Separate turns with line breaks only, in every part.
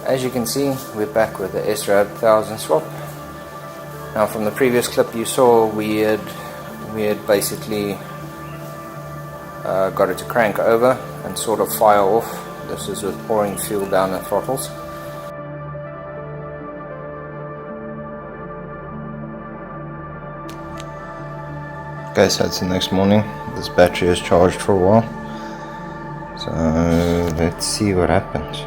As you can see, we're back with the SRAD 1000 swap. Now from the previous clip you saw, we had basically got it to crank over and sort of fire off. This is with pouring fuel down the throttles. Okay, so it's the next morning. This battery is charged for a while. So let's see what happens.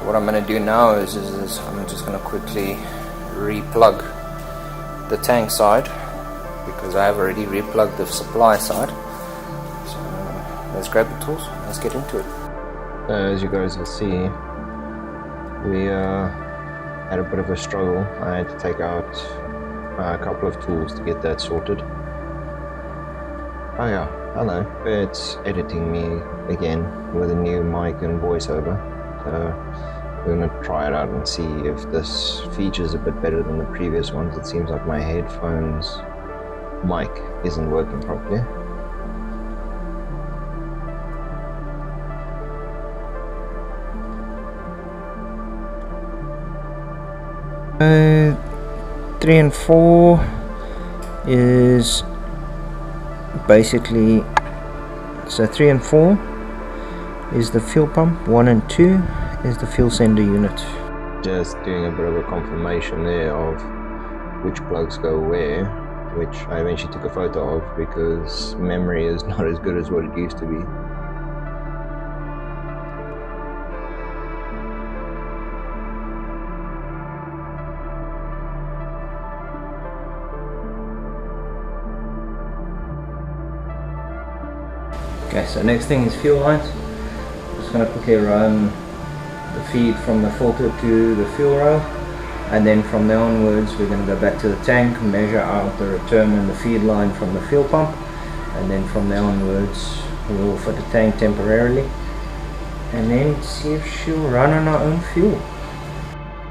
What I'm going to do now is I'm just going to quickly re-plug the tank side, because I have already re-plugged the supply side. So let's grab the tools, let's get into it. As you guys will see, we had a bit of a struggle. I had to take out a couple of tools to get that sorted. Oh yeah, hello, it's editing me again with a new mic and voiceover. So we're going to try it out and see if this features a bit better than the previous ones. It seems like my headphones mic isn't working properly. Uh, 3 and 4 is basically, so 3 and 4 is the fuel pump, 1 and 2 is the fuel sender unit. Just doing a bit of a confirmation there of which plugs go where, which I eventually took a photo of because memory is not as good as what it used to be. Okay, so next thing is fuel lines. I'm just going to quickly run the feed from the filter to the fuel rail, and then from there onwards we're going to go back to the tank, measure out the return and the feed line from the fuel pump, and then from there onwards we'll fit the tank temporarily and then see if she'll run on her own fuel.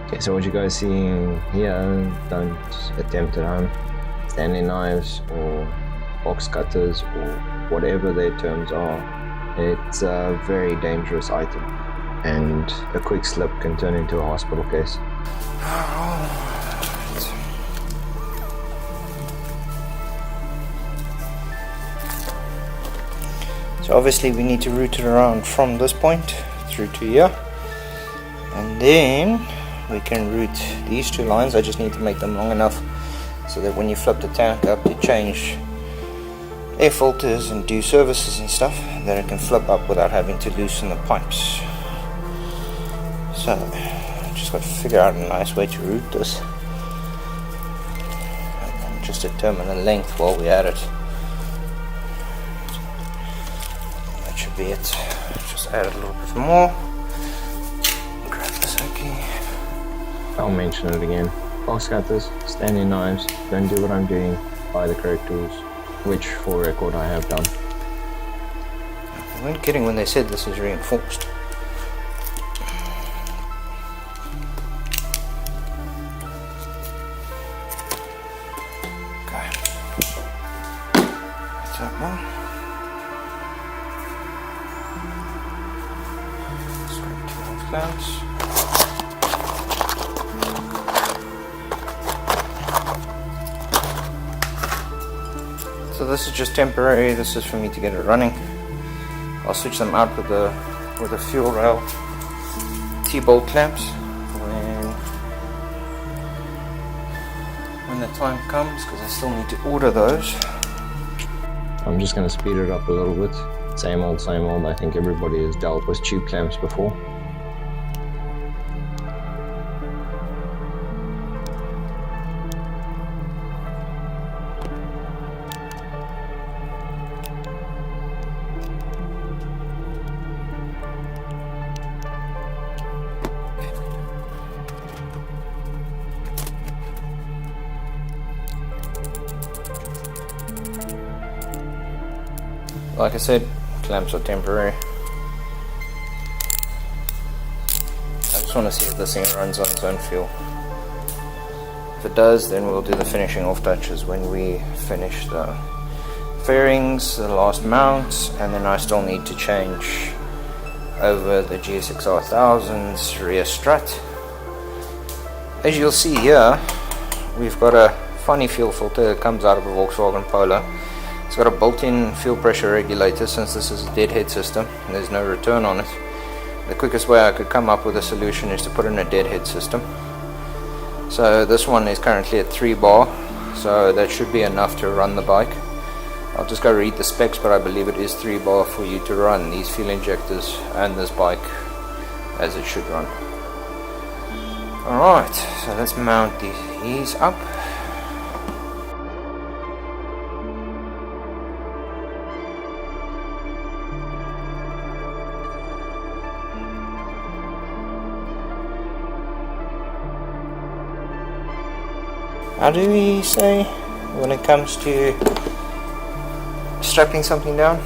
Okay, so what you guys see here, don't attempt at home. Stanley knives or box cutters or whatever their terms are, it's a very dangerous item, and a quick slip can turn into a hospital case. So obviously we need to route it around from this point through to here, and then we can route these two lines. I just need to make them long enough so that when you flip the tank up to change air filters and do services and stuff, that it can flip up without having to loosen the pipes. So just got to figure out a nice way to route this and just determine the length while we're at it. That should be it. Just add a little bit more. Grab this okay. I'll mention it again. Box cutters, Stanley knives, don't do what I'm doing, buy the correct tools, which for record I have done. I weren't kidding when they said this is reinforced. Okay. That's that one. Straight to those clamps. So this is just temporary. This is for me to get it running. I'll switch them out with the fuel rail T-bolt clamps when the time comes, because I still need to order those. I'm just going to speed it up a little bit. Same old, same old. I think everybody has dealt with tube clamps before. Like I said, clamps are temporary. I just want to see if this thing runs on its own fuel. If it does, then we'll do the finishing off touches when we finish the fairings, the last mounts, and then I still need to change over the GSXR 1000's rear strut. As you'll see here, we've got a funny fuel filter that comes out of a Volkswagen Polo. It's got a built-in fuel pressure regulator. Since this is a deadhead system and there's no return on it, the quickest way I could come up with a solution is to put in a deadhead system. So this one is currently at 3 bar, so that should be enough to run the bike. I'll just go read the specs, but I believe it is 3 bar for you to run these fuel injectors and this bike as it should run. Alright, so let's mount these up. How do we say when it comes to strapping something down?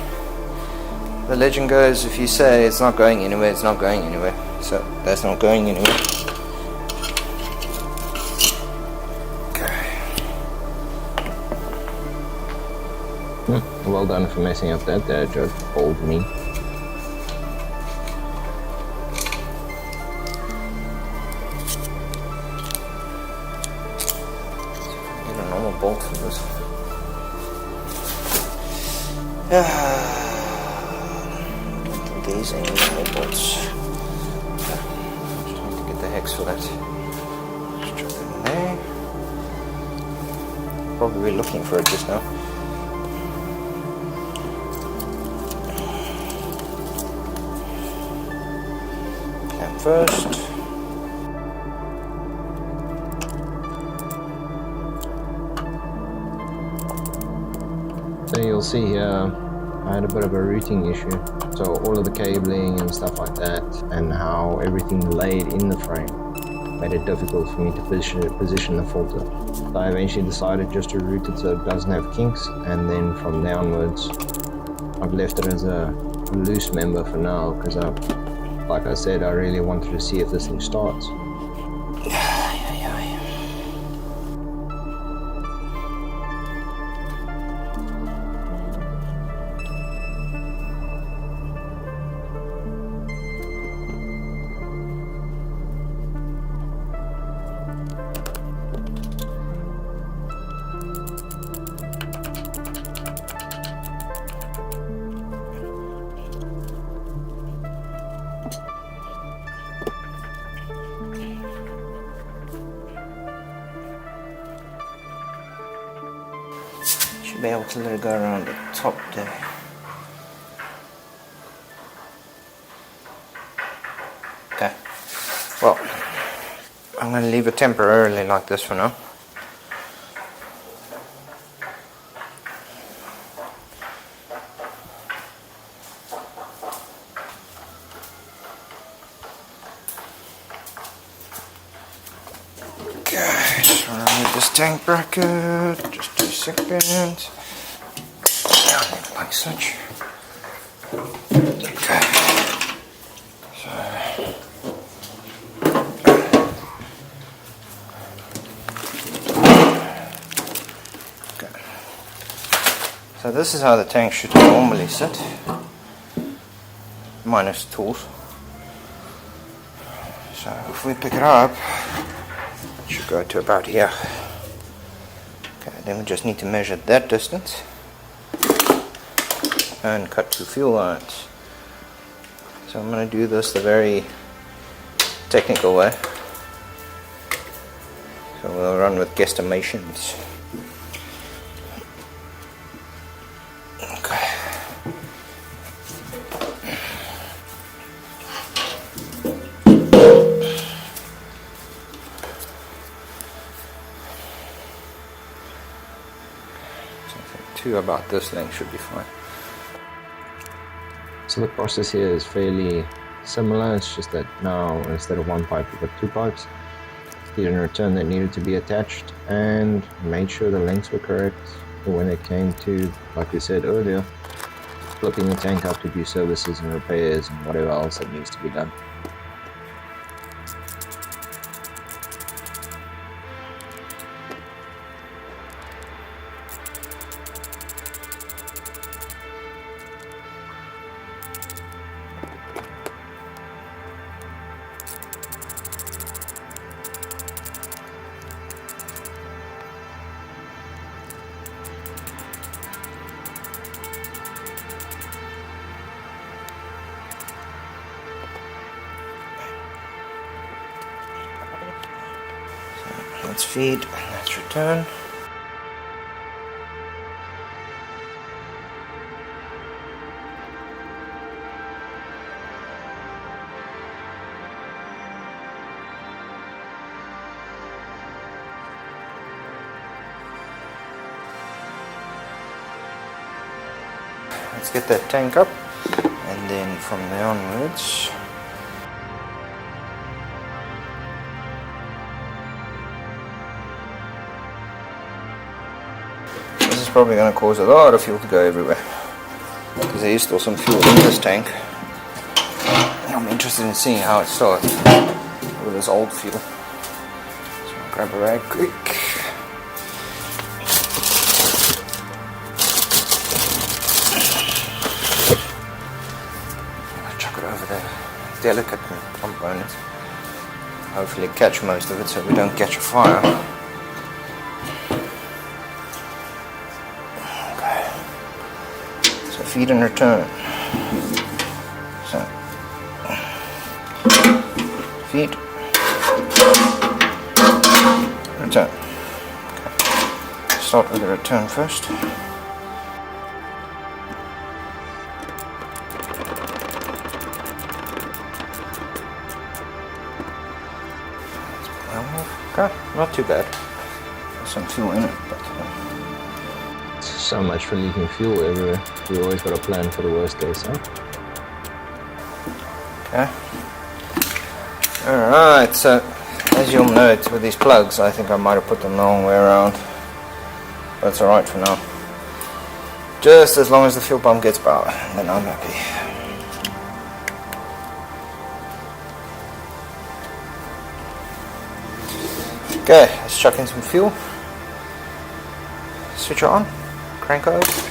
The legend goes, if you say it's not going anywhere, it's not going anywhere. So that's not going anywhere. Okay.
Well done for messing up that there, joke. Old me.
Bolt for this. These ain't normal bolts. Just trying to get the hex for that. Just drop it in there. Probably looking for it just now. Clamp first.
So you'll see here, I had a bit of a routing issue. So all of the cabling and stuff like that, and how everything laid in the frame, made it difficult for me to position the filter. So I eventually decided just to route it so it doesn't have kinks, and then from downwards, I've left it as a loose member for now, because like I said, I really wanted to see if this thing starts.
Be able to let it go around the top there. Okay, well, I'm going to leave it temporarily like this for now. Okay, just remove this tank bracket, just 2 seconds, down it like such. Okay, so, okay. So this is how the tank should normally sit, minus tools. So if we pick it up, should go to about here. Okay, then we just need to measure that distance and cut 2 fuel lines. So I'm going to do this the very technical way. So we'll run with guesstimations. Okay. To about this length should be fine.
So the process here is fairly similar, it's just that now instead of 1 pipe we've got 2 pipes. Did a return that needed to be attached and made sure the lengths were correct when it came to, like we said earlier, flipping the tank up to do services and repairs and whatever else that needs to be done.
That's feed, that's return. Let's get that tank up, and then from there onwards this is probably going to cause a lot of fuel to go everywhere, because there is still some fuel in this tank. I'm interested in seeing how it starts with this old fuel. So I'll grab a rag quick. Over the delicate components. Hopefully catch most of it so we don't catch a fire. Okay. So feed and return. So feed, return. Okay. Start with the return first. Okay, not too bad. There's some fuel in it, but
So much for leaking fuel everywhere. We always got a plan for the worst case, huh?
okay. Alright, so as you'll note with these plugs, I think I might have put them the wrong way around. But it's alright for now. Just as long as the fuel pump gets power, then I'm happy. Okay, let's chuck in some fuel. Switch her on, crank her over.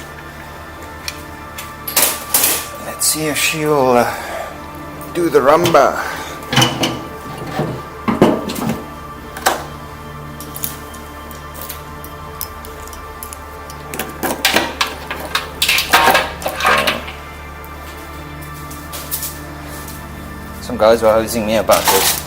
Let's see if she'll do the rumba. Some guys were hosing me about this.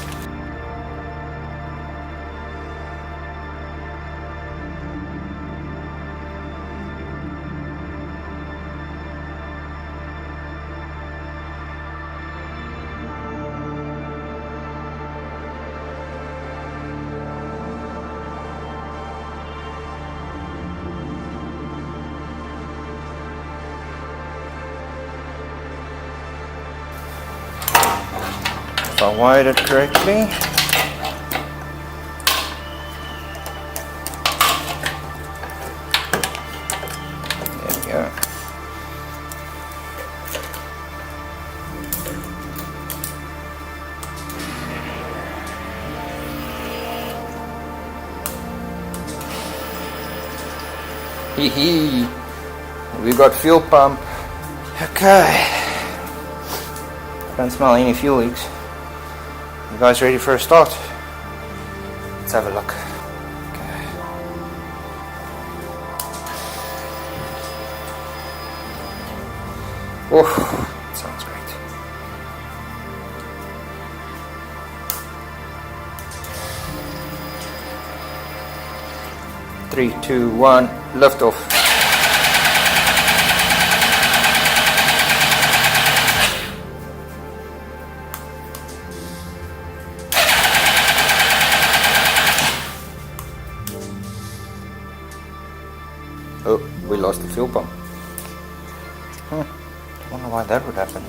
If I wired it correctly. There we go. Hee hee. We got fuel pump. Okay. Don't smell any fuel leaks. You guys ready for a start? Let's have a look. Okay. Oh, sounds great. Three, two, one, lift off. Oh, we lost the fuel pump. I wonder why that would happen.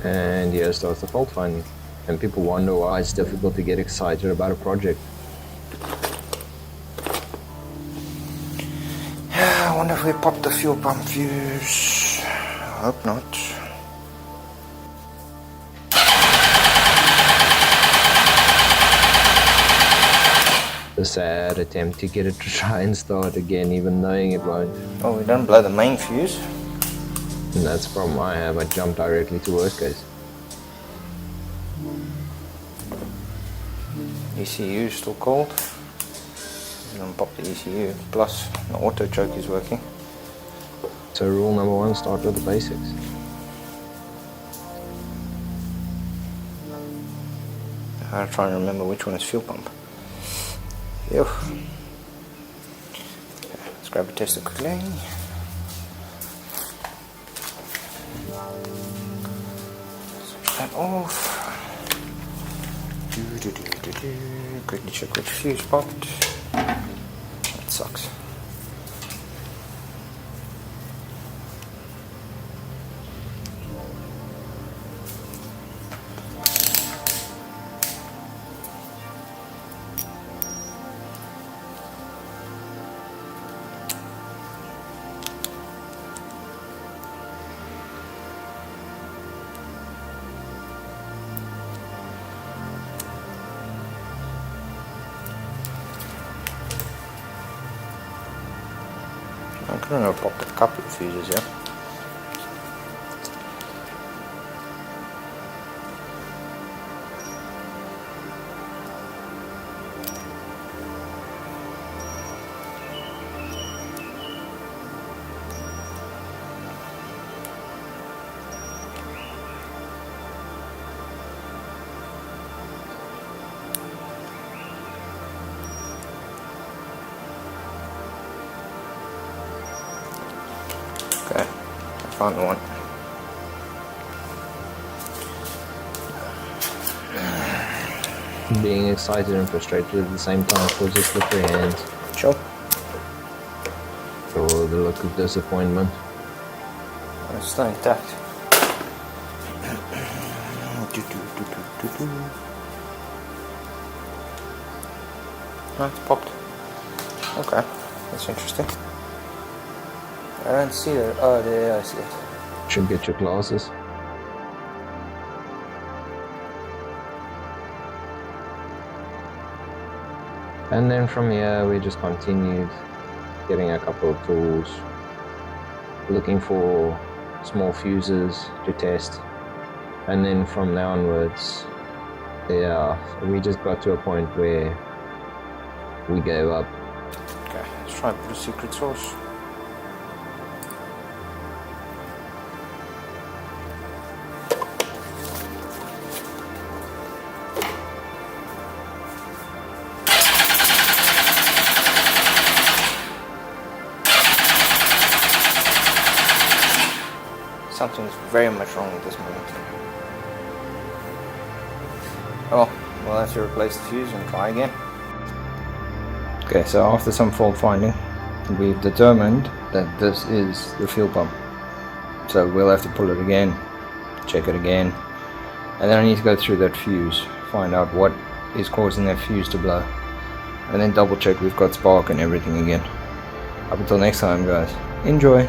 And here starts the fault finding. And people wonder why it's difficult to get excited about a project.
I wonder if we popped the fuel pump fuse. I hope not.
The sad attempt to get it to try and start again, even knowing it won't.
Oh, we don't blow the main fuse.
And that's the problem I have. I jump directly to worst case.
ECU is still cold. I'm gonna pop the ECU. Plus, the auto choke is working.
So rule number one, start with the basics.
I'm trying to remember which one is fuel pump. Ew. Okay, let's grab a tester quickly. Switch that off. Quickly check which fuse popped. That sucks. I don't know, popped a couple of fuses here. Okay, I found the one.
Being excited and frustrated at the same time causes slippery hands.
Sure.
Or the look of disappointment.
It's still intact. Oh, it's popped. Okay, that's interesting. I don't see it. Oh, there, I see it.
Should get your glasses. And then from here we just continued getting a couple of tools, looking for small fuses to test, and then from there onwards, yeah, we just got to a point where we gave up.
Okay, let's try and put a secret source. Something is very much wrong with this moment. Oh, we'll have to replace the fuse and try again. Okay, so after some fault finding, we've determined that this is the fuel pump. So we'll have to pull it again, check it again, and then I need to go through that fuse, find out what is causing that fuse to blow, and then double check we've got spark and everything again. Up until next time, guys, enjoy!